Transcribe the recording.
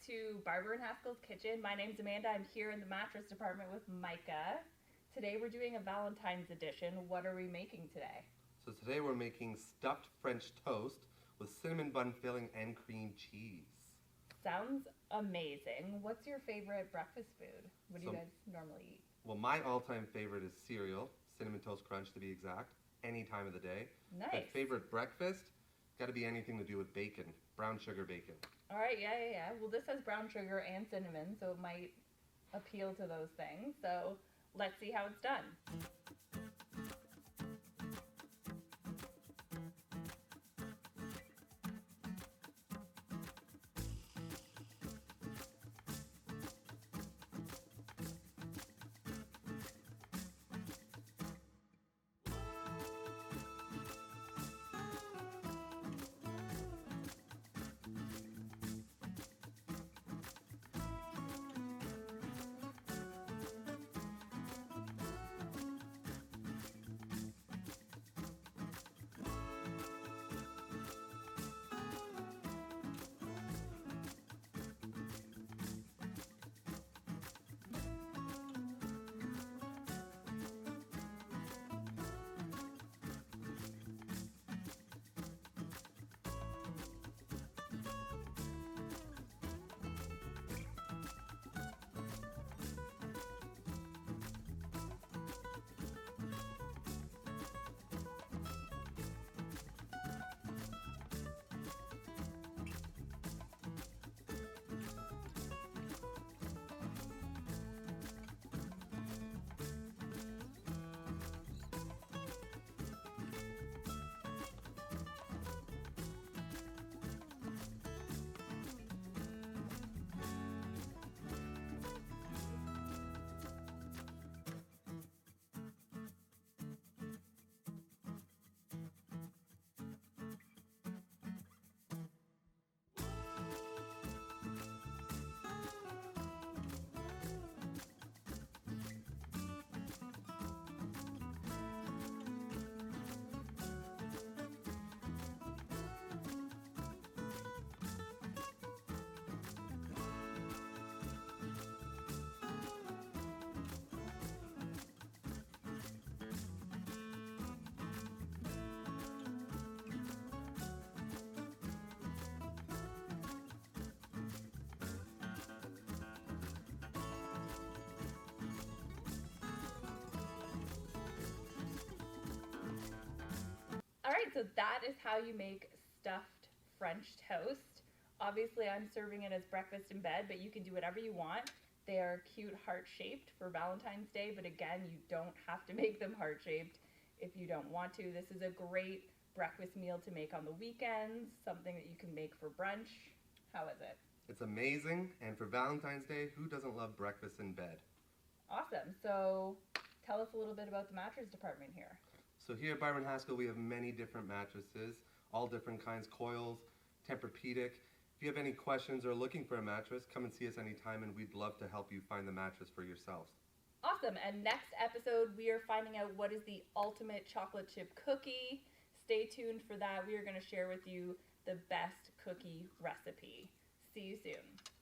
to Barber and Haskill's kitchen. My name's Amanda. I'm here in the mattress department with Micah. Today we're doing a Valentine's edition. What are we making today? So today we're making stuffed French toast with cinnamon bun filling and cream cheese. Sounds amazing. What's your favorite breakfast food? What do you guys normally eat? Well, my all-time favorite is cereal, Cinnamon Toast Crunch to be exact, any time of the day. Nice. My favorite breakfast, got to be anything to do with bacon, brown sugar bacon. All right, yeah. Well, this has brown sugar and cinnamon, so it might appeal to those things. So let's see how it's done. All right, so that is how you make stuffed French toast. Obviously, I'm serving it as breakfast in bed, but you can do whatever you want. They are cute heart-shaped for Valentine's Day, but again, you don't have to make them heart-shaped if you don't want to. This is a great breakfast meal to make on the weekends, something that you can make for brunch. How is it? It's amazing, and for Valentine's Day, who doesn't love breakfast in bed? Awesome. So tell us a little bit about the mattress department here. So here at Barber and Haskill, we have many different mattresses, all different kinds, coils, Tempur-Pedic. If you have any questions or looking for a mattress, come and see us anytime, and we'd love to help you find the mattress for yourselves. Awesome. And next episode, we are finding out what is the ultimate chocolate chip cookie. Stay tuned for that. We are going to share with you the best cookie recipe. See you soon.